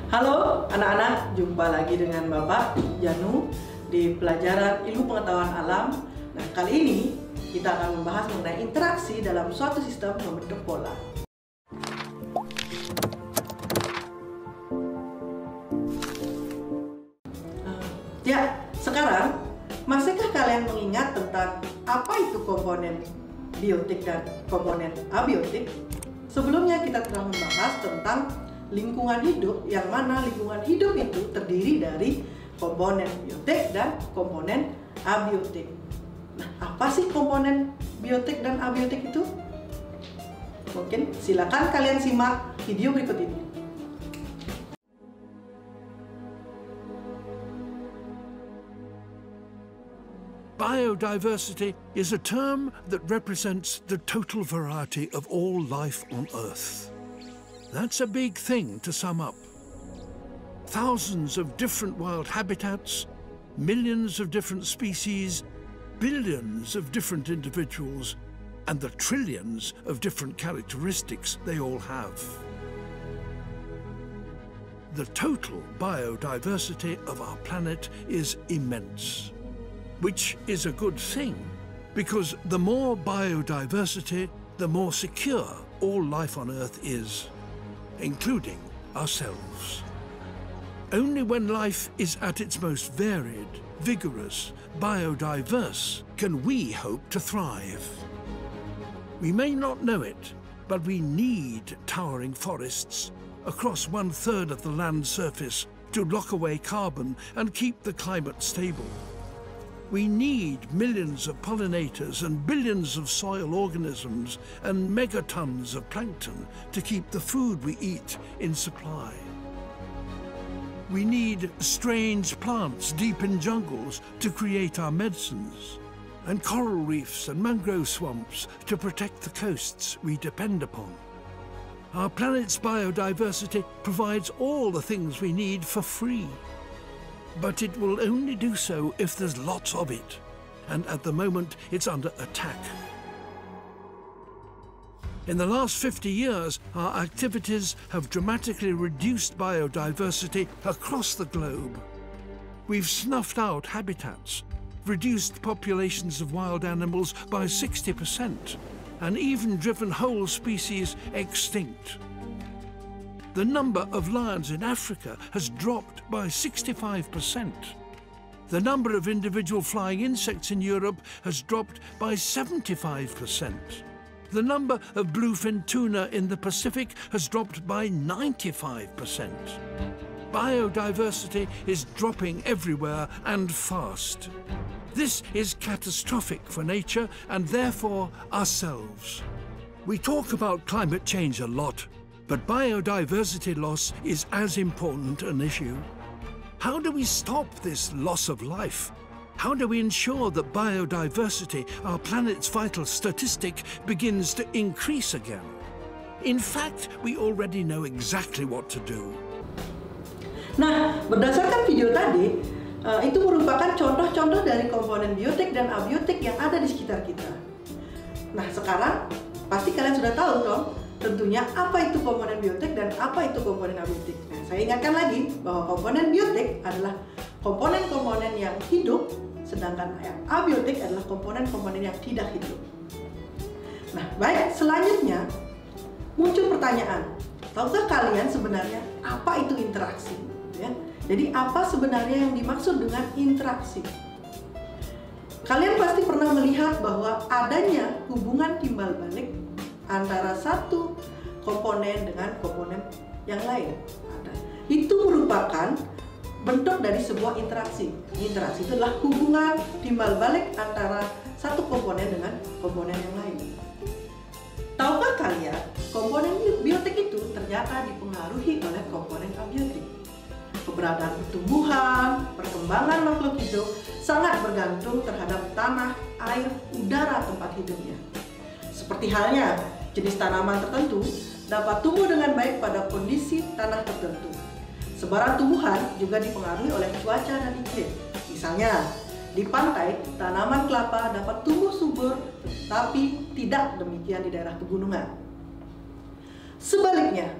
Halo anak-anak, jumpa lagi dengan Bapak Janu di pelajaran Ilmu Pengetahuan Alam. Nah, kali ini kita akan membahas mengenai interaksi dalam suatu sistem membentuk pola. Ya, sekarang masihkah kalian mengingat tentang apa itu komponen biotik dan komponen abiotik? Sebelumnya kita telah membahas tentang lingkungan hidup, yang mana lingkungan hidup itu terdiri dari komponen biotik dan komponen abiotik. Nah, apa sih komponen biotik dan abiotik itu? Mungkin silakan kalian simak video berikut ini. Biodiversity is a term that represents the total variety of all life on Earth. That's a big thing to sum up. Thousands of different wild habitats, millions of different species, billions of different individuals, and the trillions of different characteristics they all have. The total biodiversity of our planet is immense, which is a good thing, because the more biodiversity, the more secure all life on Earth is, including ourselves. Only when life is at its most varied, vigorous, biodiverse, can we hope to thrive. We may not know it, but we need towering forests across 1/3 of the land surface to lock away carbon and keep the climate stable. We need millions of pollinators and billions of soil organisms and megatons of plankton to keep the food we eat in supply. We need strange plants deep in jungles to create our medicines, and coral reefs and mangrove swamps to protect the coasts we depend upon. Our planet's biodiversity provides all the things we need for free. But it will only do so if there's lots of it, and at the moment it's under attack. In the last 50 years, our activities have dramatically reduced biodiversity across the globe. We've snuffed out habitats, reduced populations of wild animals by 60%, and even driven whole species extinct. The number of lions in Africa has dropped by 65%. The number of individual flying insects in Europe has dropped by 75%. The number of bluefin tuna in the Pacific has dropped by 95%. Biodiversity is dropping everywhere and fast. This is catastrophic for nature and therefore ourselves. We talk about climate change a lot, but biodiversity loss is as important an issue. How do we stop this loss of life? How do we ensure that biodiversity, our planet's vital statistic, begins to increase again? In fact, we already know exactly what to do. Nah, berdasarkan video tadi, itu merupakan contoh-contoh dari komponen biotik dan abiotik yang ada di sekitar kita. Nah, sekarang pasti kalian sudah tahu dong, tentunya apa itu komponen biotik dan apa itu komponen abiotik. Nah, saya ingatkan lagi bahwa komponen biotik adalah komponen-komponen yang hidup, sedangkan yang abiotik adalah komponen-komponen yang tidak hidup. Nah, baik, selanjutnya muncul pertanyaan, tahukah kalian sebenarnya apa itu interaksi? Ya, jadi apa sebenarnya yang dimaksud dengan interaksi? Kalian pasti pernah melihat bahwa adanya hubungan timbal balik antara satu komponen dengan komponen yang lain. Itu merupakan bentuk dari sebuah interaksi. Interaksi itu adalah hubungan timbal balik antara satu komponen dengan komponen yang lain. Tahukah kalian, komponen biotik itu ternyata dipengaruhi oleh komponen abiotik. Keberadaan tumbuhan, perkembangan makhluk hidup sangat bergantung terhadap tanah, air, udara tempat hidupnya. Seperti halnya jenis tanaman tertentu dapat tumbuh dengan baik pada kondisi tanah tertentu. Sebaran tumbuhan juga dipengaruhi oleh cuaca dan iklim. Misalnya, di pantai, tanaman kelapa dapat tumbuh subur, tapi tidak demikian di daerah pegunungan. Sebaliknya,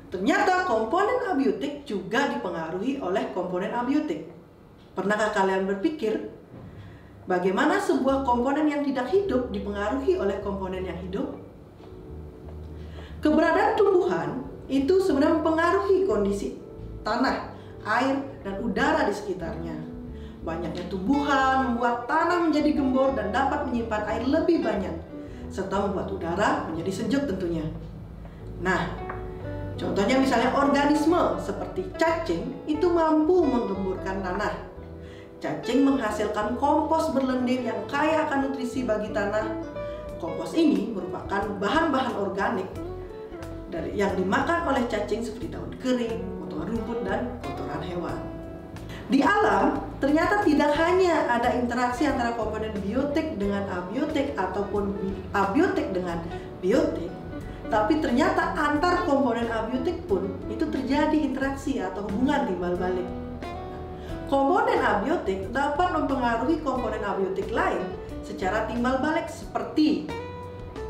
ternyata komponen abiotik juga dipengaruhi oleh komponen abiotik. Pernahkah kalian berpikir bagaimana sebuah komponen yang tidak hidup dipengaruhi oleh komponen yang hidup? Keberadaan tumbuhan itu sebenarnya mempengaruhi kondisi tanah, air, dan udara di sekitarnya. Banyaknya tumbuhan membuat tanah menjadi gembur dan dapat menyimpan air lebih banyak, serta membuat udara menjadi sejuk tentunya. Nah, contohnya misalnya organisme seperti cacing itu mampu menggemburkan tanah. Cacing menghasilkan kompos berlendir yang kaya akan nutrisi bagi tanah. Kompos ini merupakan bahan-bahan organik yang dimakan oleh cacing seperti daun kering, potongan rumput, dan kotoran hewan. Di alam, ternyata tidak hanya ada interaksi antara komponen biotik dengan abiotik ataupun abiotik dengan biotik, tapi ternyata antar komponen abiotik pun itu terjadi interaksi atau hubungan timbal balik. Komponen abiotik dapat mempengaruhi komponen abiotik lain secara timbal balik seperti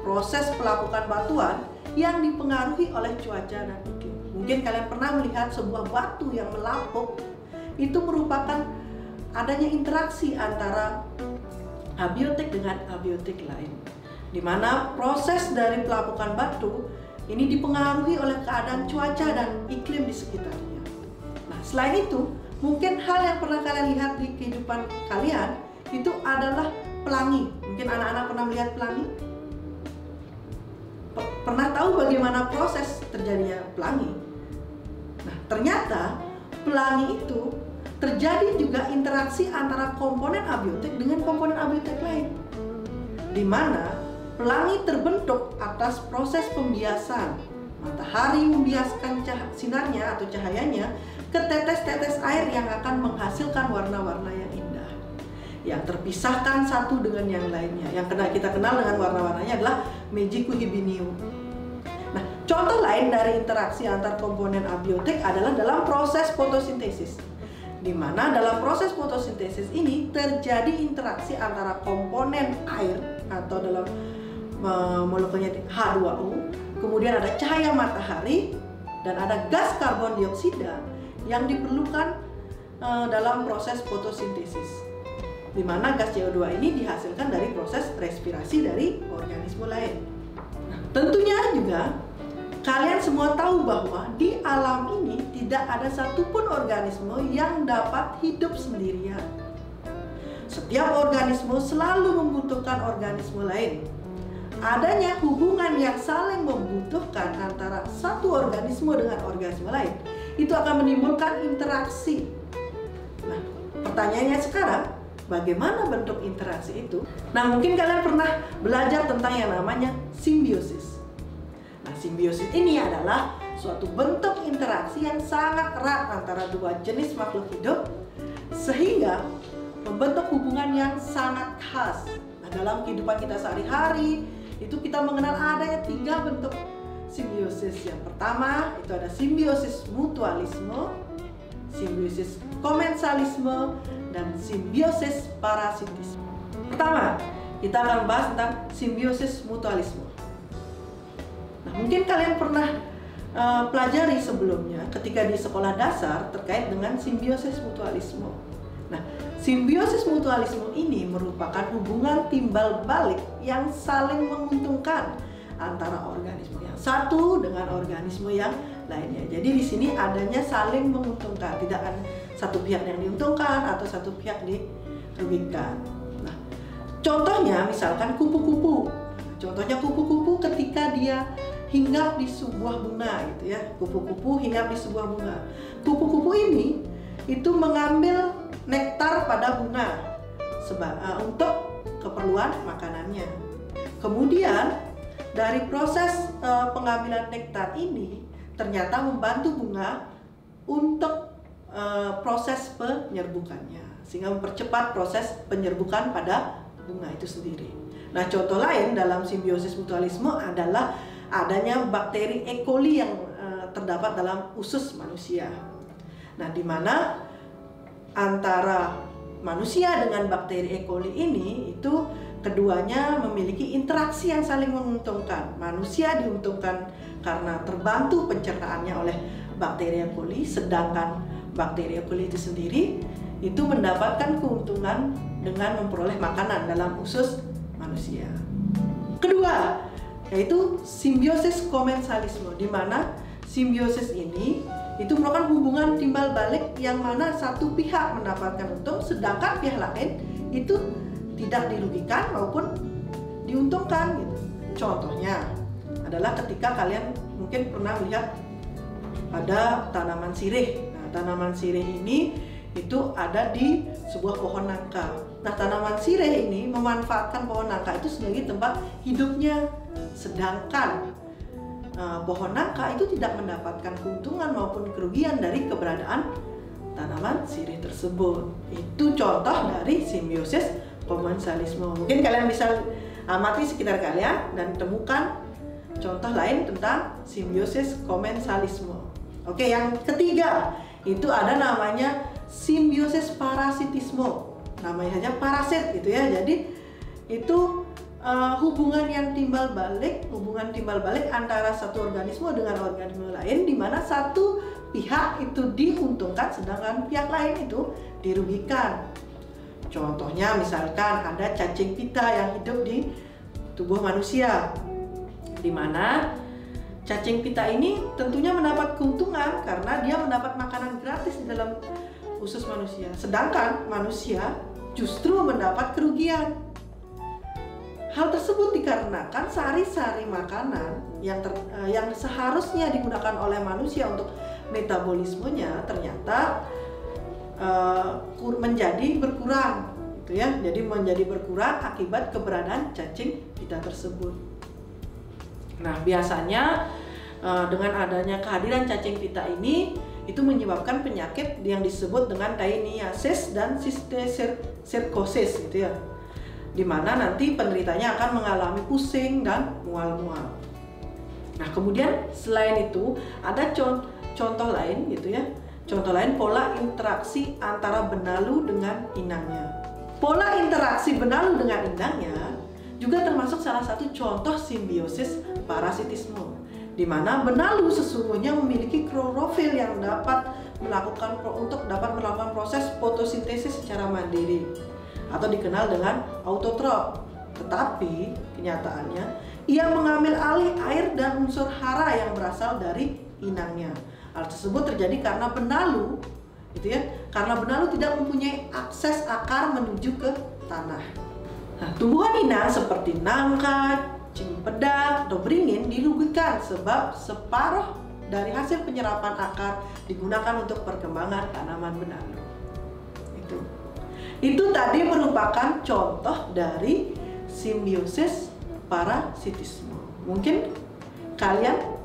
proses pelapukan batuan yang dipengaruhi oleh cuaca dan iklim. Mungkin kalian pernah melihat sebuah batu yang melapuk. Itu merupakan adanya interaksi antara abiotik dengan abiotik lain, di mana proses dari pelapukan batu ini dipengaruhi oleh keadaan cuaca dan iklim di sekitarnya. Nah, selain itu, mungkin hal yang pernah kalian lihat di kehidupan kalian itu adalah pelangi. Mungkin anak-anak pernah melihat pelangi? Pernah tahu bagaimana proses terjadinya pelangi? Nah, ternyata pelangi itu terjadi juga interaksi antara komponen abiotik dengan komponen abiotik lain, di mana pelangi terbentuk atas proses pembiasan. Matahari membiaskan sinarnya atau cahayanya ke tetes-tetes air yang akan menghasilkan warna-warna yang indah, yang terpisahkan satu dengan yang lainnya. Yang kita kenal dengan warna-warnanya adalah Meiji Kuhibiniu. Nah, contoh lain dari interaksi antar komponen abiotik adalah dalam proses fotosintesis, di mana dalam proses fotosintesis ini terjadi interaksi antara komponen air atau dalam molekulnya H2O, kemudian ada cahaya matahari dan ada gas karbon dioksida yang diperlukan dalam proses fotosintesis, di mana gas CO2 ini dihasilkan dari proses respirasi dari organisme lain. Nah, tentunya juga kalian semua tahu bahwa di alam ini tidak ada satupun organisme yang dapat hidup sendirian. Setiap organisme selalu membutuhkan organisme lain. Adanya hubungan yang saling membutuhkan antara satu organisme dengan organisme lain itu akan menimbulkan interaksi. Nah, pertanyaannya sekarang, bagaimana bentuk interaksi itu? Nah, mungkin kalian pernah belajar tentang yang namanya simbiosis. Nah, simbiosis ini adalah suatu bentuk interaksi yang sangat erat antara dua jenis makhluk hidup sehingga membentuk hubungan yang sangat khas. Nah, dalam kehidupan kita sehari-hari itu kita mengenal adanya 3 bentuk simbiosis. Yang pertama itu ada simbiosis mutualisme, simbiosis komensalisme, dan simbiosis parasitisme. Pertama, kita akan bahas tentang simbiosis mutualisme. Nah, mungkin kalian pernah pelajari sebelumnya ketika di sekolah dasar terkait dengan simbiosis mutualisme. Nah, simbiosis mutualisme ini merupakan hubungan timbal balik yang saling menguntungkan antara organisme yang satu dengan organisme yang lainnya. Jadi di sini adanya saling menguntungkan, tidak ada satu pihak yang diuntungkan atau satu pihak dirugikan. Nah, contohnya misalkan kupu-kupu. Contohnya kupu-kupu ketika dia hinggap di sebuah bunga gitu ya. Kupu-kupu hinggap di sebuah bunga. Kupu-kupu ini itu mengambil nektar pada bunga untuk keperluan makanannya. Kemudian dari proses pengambilan nektar ini ternyata membantu bunga untuk proses penyerbukannya, sehingga mempercepat proses penyerbukan pada bunga itu sendiri. Nah, contoh lain dalam simbiosis mutualisme adalah adanya bakteri E. coli yang terdapat dalam usus manusia. Nah, di mana antara manusia dengan bakteri E. coli ini itu Keduanya memiliki interaksi yang saling menguntungkan. Manusia diuntungkan karena terbantu pencernaannya oleh Bacteria coli, sedangkan Bacteria coli itu sendiri itu mendapatkan keuntungan dengan memperoleh makanan dalam usus manusia. Kedua, yaitu simbiosis komensalisme, di mana simbiosis ini itu merupakan hubungan timbal balik yang mana satu pihak mendapatkan untung sedangkan pihak lain itu tidak dirugikan maupun diuntungkan gitu. Contohnya adalah ketika kalian mungkin pernah melihat ada tanaman sirih. Nah, tanaman sirih ini itu ada di sebuah pohon nangka. Nah, tanaman sirih ini memanfaatkan pohon nangka itu sebagai tempat hidupnya, sedangkan pohon nangka itu tidak mendapatkan keuntungan maupun kerugian dari keberadaan tanaman sirih tersebut. Itu contoh dari simbiosis komensalisme. Mungkin kalian bisa amati sekitar kalian dan temukan contoh lain tentang simbiosis komensalisme. Oke, yang ketiga itu ada namanya simbiosis parasitisme. Namanya saja parasit gitu ya. Jadi itu hubungan timbal balik antara satu organisme dengan organisme lain, di mana satu pihak itu diuntungkan sedangkan pihak lain itu dirugikan. Contohnya misalkan ada cacing pita yang hidup di tubuh manusia, di mana cacing pita ini tentunya mendapat keuntungan karena dia mendapat makanan gratis di dalam usus manusia, sedangkan manusia justru mendapat kerugian. Hal tersebut dikarenakan sari-sari makanan yang seharusnya digunakan oleh manusia untuk metabolismenya ternyata menjadi berkurang, gitu ya. Jadi menjadi berkurang akibat keberadaan cacing pita tersebut. Nah, biasanya dengan adanya kehadiran cacing pita ini itu menyebabkan penyakit yang disebut dengan taeniasis dan cysticercosis, gitu ya. Dimana nanti penderitanya akan mengalami pusing dan mual-mual. Nah, kemudian selain itu ada contoh lain, gitu ya. Contoh lain, pola interaksi antara benalu dengan inangnya. Pola interaksi benalu dengan inangnya juga termasuk salah satu contoh simbiosis parasitisme, di mana benalu sesungguhnya memiliki klorofil yang dapat melakukan proses fotosintesis secara mandiri atau dikenal dengan autotrof. Tetapi kenyataannya ia mengambil alih air dan unsur hara yang berasal dari inangnya. Hal tersebut terjadi karena benalu, gitu ya. Karena benalu tidak mempunyai akses akar menuju ke tanah. Nah, tumbuhan inang seperti nangka, cempedak, atau beringin dirugikan sebab separuh dari hasil penyerapan akar digunakan untuk perkembangan tanaman benalu. Itu tadi merupakan contoh dari simbiosis parasitisme. Mungkin kalian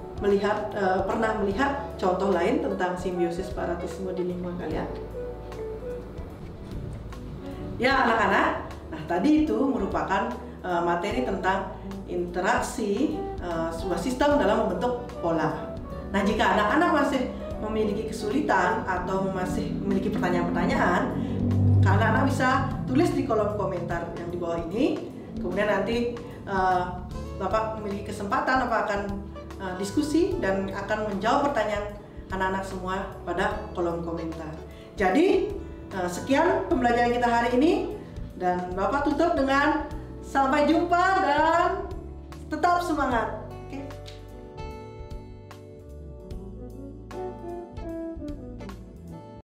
pernah melihat contoh lain tentang simbiosis parasitisme di lingkungan kalian? Ya anak-anak, nah tadi itu merupakan materi tentang interaksi sebuah sistem dalam membentuk pola. Nah, jika anak-anak masih memiliki kesulitan atau masih memiliki pertanyaan-pertanyaan, anak-anak bisa tulis di kolom komentar yang di bawah ini. Kemudian nanti Bapak memiliki kesempatan, Bapak akan diskusi dan akan menjawab pertanyaan anak-anak semua pada kolom komentar. Jadi sekian pembelajaran kita hari ini, dan Bapak tutup dengan sampai jumpa dan tetap semangat.